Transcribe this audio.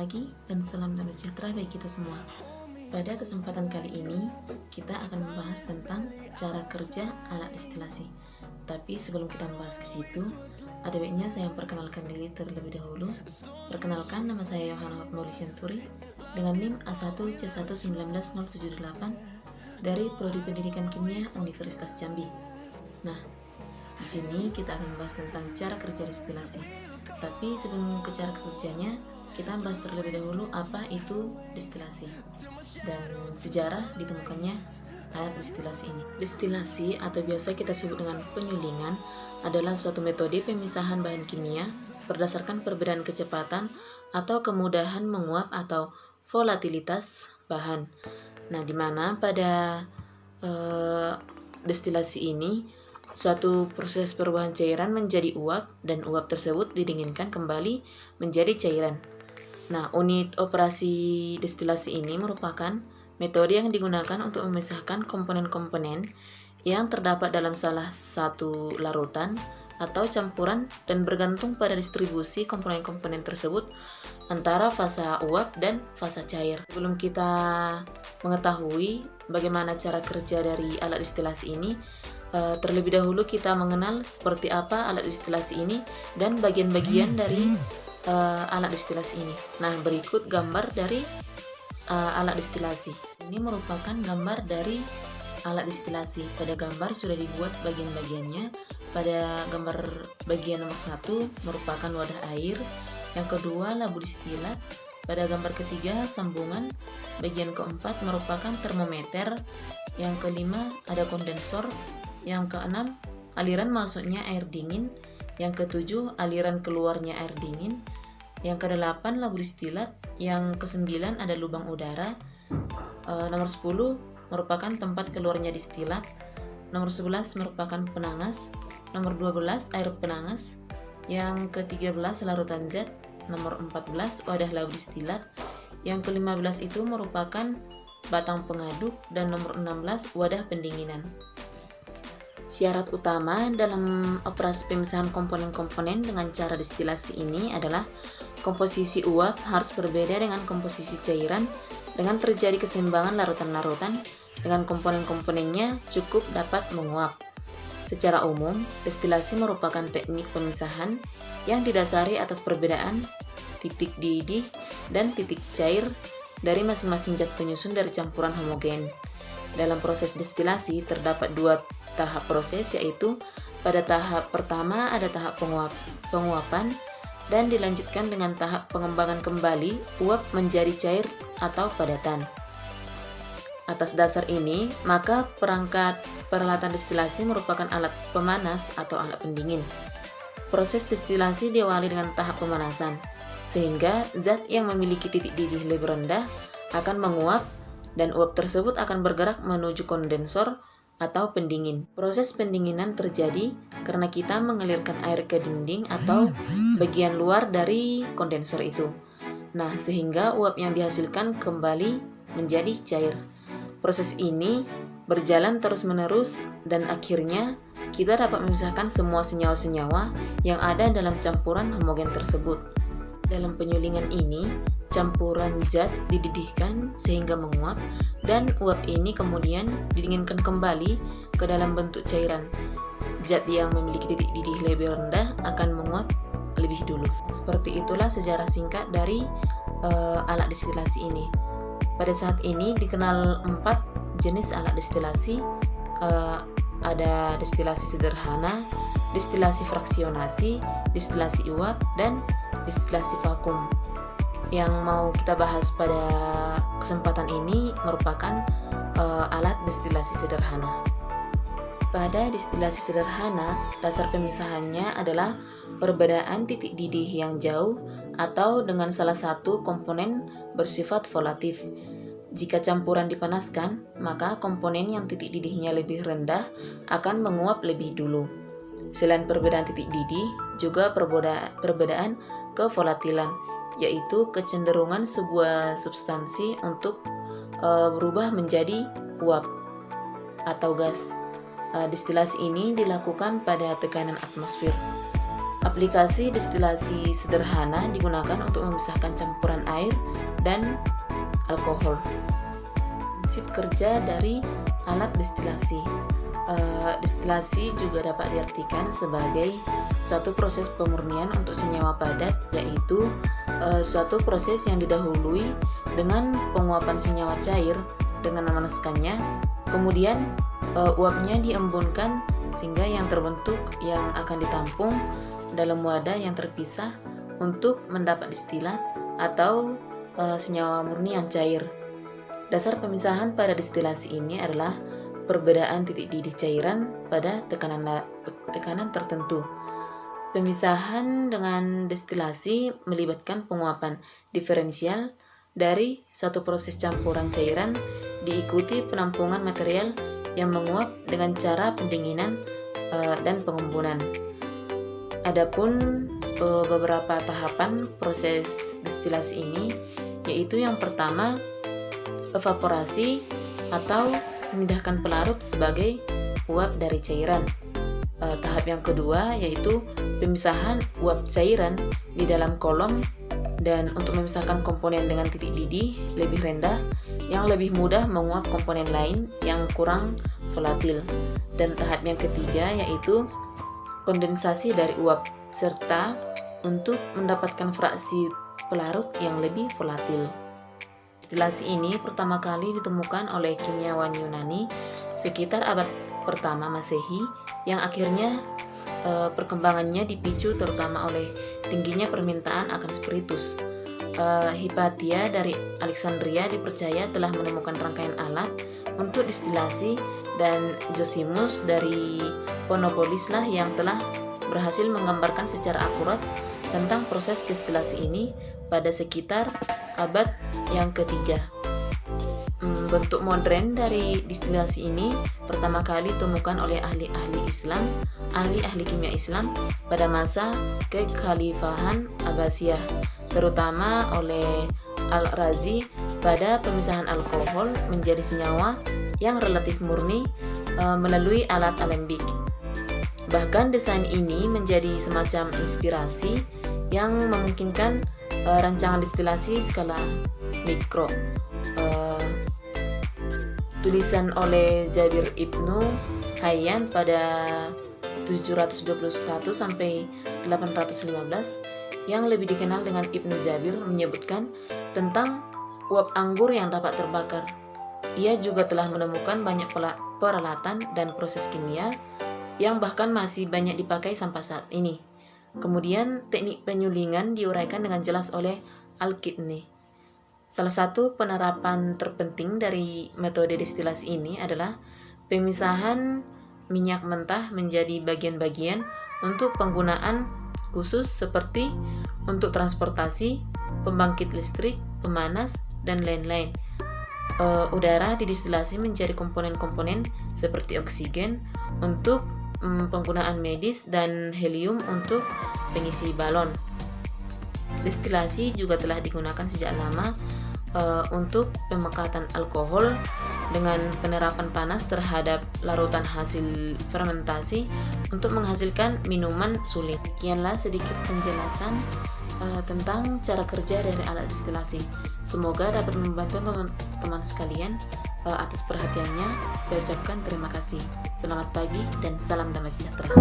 pagi dan salam damai sejahtera bagi kita semua. Pada kesempatan kali ini, kita akan membahas tentang cara kerja alat destilasi. Tapi sebelum kita membahas ke situ, ada baiknya saya memperkenalkan diri terlebih dahulu. Perkenalkan, nama saya Yohana Hotmoli Sianturi dengan NIM A1C1191078 dari Prodi Pendidikan Kimia Universitas Jambi. Nah, di sini kita akan membahas tentang cara kerja destilasi. Tapi sebelum ke cara kerjanya, kita bahas terlebih dahulu apa itu destilasi dan sejarah ditemukannya alat destilasi ini. Destilasi atau biasa kita sebut dengan penyulingan adalah suatu metode pemisahan bahan kimia berdasarkan perbedaan kecepatan atau kemudahan menguap atau volatilitas bahan. Nah, di mana pada destilasi ini suatu proses perubahan cairan menjadi uap dan uap tersebut didinginkan kembali menjadi cairan. Nah, unit operasi destilasi ini merupakan metode yang digunakan untuk memisahkan komponen-komponen yang terdapat dalam salah satu larutan atau campuran dan bergantung pada distribusi komponen-komponen tersebut antara fasa uap dan fasa cair. Sebelum kita mengetahui bagaimana cara kerja dari alat destilasi ini, terlebih dahulu kita mengenal seperti apa alat destilasi ini dan bagian-bagian dari alat destilasi ini. Nah, berikut gambar dari alat destilasi. Ini merupakan gambar dari alat destilasi. Pada gambar sudah dibuat bagian-bagiannya. Pada gambar bagian nomor 1 merupakan wadah air, yang kedua labu distilat, pada gambar ketiga sambungan, bagian keempat merupakan termometer, yang kelima ada kondensor, yang keenam aliran masuknya air dingin, yang ketujuh aliran keluarnya air dingin, yang kedelapan labu distilat, yang kesembilan ada lubang udara, nomor 10 merupakan tempat keluarnya distilat, nomor 11 merupakan penangas, nomor 12 air penangas, yang ke-13 larutan zat, nomor 14 wadah labu distilat, yang ke-15 itu merupakan batang pengaduk, dan nomor 16 wadah pendinginan. Syarat utama dalam operasi pemisahan komponen-komponen dengan cara destilasi ini adalah komposisi uap harus berbeda dengan komposisi cairan dengan terjadi keseimbangan larutan-larutan dengan komponen-komponennya cukup dapat menguap. Secara umum, destilasi merupakan teknik pemisahan yang didasari atas perbedaan titik didih dan titik cair dari masing-masing zat penyusun dari campuran homogen. Dalam proses destilasi terdapat dua tahap proses, yaitu pada tahap pertama ada tahap penguapan dan dilanjutkan dengan tahap pengembangan kembali uap menjadi cair atau padatan. Atas dasar ini, maka perangkat peralatan destilasi merupakan alat pemanas atau alat pendingin. Proses destilasi diawali dengan tahap pemanasan, sehingga zat yang memiliki titik didih lebih rendah akan menguap dan uap tersebut akan bergerak menuju kondensor atau pendingin. Proses pendinginan terjadi karena kita mengalirkan air ke dinding atau bagian luar dari kondensor itu. Nah, sehingga uap yang dihasilkan kembali menjadi cair. Proses ini berjalan terus-menerus dan akhirnya kita dapat memisahkan semua senyawa-senyawa yang ada dalam campuran homogen tersebut. Dalam penyulingan ini, campuran zat dididihkan sehingga menguap dan uap ini kemudian didinginkan kembali ke dalam bentuk cairan. Zat yang memiliki titik didih lebih rendah akan menguap lebih dulu. Seperti itulah sejarah singkat dari alat destilasi ini. Pada saat ini dikenal 4 jenis alat destilasi. Ada destilasi sederhana, destilasi fraksionasi, destilasi uap, dan destilasi vakum. Yang mau kita bahas pada kesempatan ini merupakan alat destilasi sederhana. Pada destilasi sederhana, dasar pemisahannya adalah perbedaan titik didih yang jauh atau dengan salah satu komponen bersifat volatif. Jika campuran dipanaskan, maka komponen yang titik didihnya lebih rendah akan menguap lebih dulu. Selain perbedaan titik didih, juga perbedaan kevolatilan, yaitu kecenderungan sebuah substansi untuk berubah menjadi uap atau gas. Destilasi ini dilakukan pada tekanan atmosfer. Aplikasi destilasi sederhana digunakan untuk memisahkan campuran air dan alkohol. Prinsip kerja dari alat destilasi. Destilasi juga dapat diartikan sebagai suatu proses pemurnian untuk senyawa padat, yaitu suatu proses yang didahului dengan penguapan senyawa cair dengan memanaskannya, kemudian uapnya diembunkan sehingga yang terbentuk yang akan ditampung dalam wadah yang terpisah untuk mendapat distilat atau senyawa murni yang cair. Dasar pemisahan pada destilasi ini adalah perbedaan titik didih cairan pada tekanan tertentu. Pemisahan dengan destilasi melibatkan penguapan diferensial dari suatu proses campuran cairan diikuti penampungan material yang menguap dengan cara pendinginan dan pengembunan. Adapun beberapa tahapan proses destilasi ini, yaitu yang pertama evaporasi atau memindahkan pelarut sebagai uap dari cairan. Tahap yang kedua yaitu pemisahan uap cairan di dalam kolom, dan untuk memisahkan komponen dengan titik didih lebih rendah yang lebih mudah menguap komponen lain yang kurang volatil. Dan tahap yang ketiga yaitu kondensasi dari uap, serta untuk mendapatkan fraksi pelarut yang lebih volatil. Destilasi ini pertama kali ditemukan oleh kimiawan Yunani sekitar abad pertama Masehi, yang akhirnya perkembangannya dipicu terutama oleh tingginya permintaan akan spiritus. Hypatia dari Alexandria dipercaya telah menemukan rangkaian alat untuk destilasi, dan Zosimus dari Panopolis lah yang telah berhasil menggambarkan secara akurat tentang proses destilasi ini pada sekitar abad yang ketiga. Bentuk modern dari destilasi ini pertama kali ditemukan oleh ahli-ahli Islam, ahli-ahli kimia Islam pada masa kekhalifahan Abbasiyah, terutama oleh Al-Razi pada pemisahan alkohol menjadi senyawa yang relatif murni melalui alat alembik. Bahkan desain ini menjadi semacam inspirasi yang memungkinkan rancangan destilasi skala mikro. Tulisan oleh Jabir Ibnu Hayyan pada 721 sampai 815 yang lebih dikenal dengan Ibnu Jabir menyebutkan tentang uap anggur yang dapat terbakar. Ia juga telah menemukan banyak peralatan dan proses kimia yang bahkan masih banyak dipakai sampai saat ini. Kemudian teknik penyulingan diuraikan dengan jelas oleh Al-Kidni. Salah satu penerapan terpenting dari metode destilasi ini adalah pemisahan minyak mentah menjadi bagian-bagian untuk penggunaan khusus seperti untuk transportasi, pembangkit listrik, pemanas, dan lain-lain. Udara didestilasi menjadi komponen-komponen seperti oksigen untuk penggunaan medis dan helium untuk pengisi balon. Destilasi juga telah digunakan sejak lama untuk pemekatan alkohol dengan penerapan panas terhadap larutan hasil fermentasi untuk menghasilkan minuman sulit. Sekianlah sedikit penjelasan tentang cara kerja dari alat destilasi. Semoga dapat membantu teman-teman sekalian. Atas perhatiannya, saya ucapkan terima kasih. Selamat pagi dan salam damai sejahtera.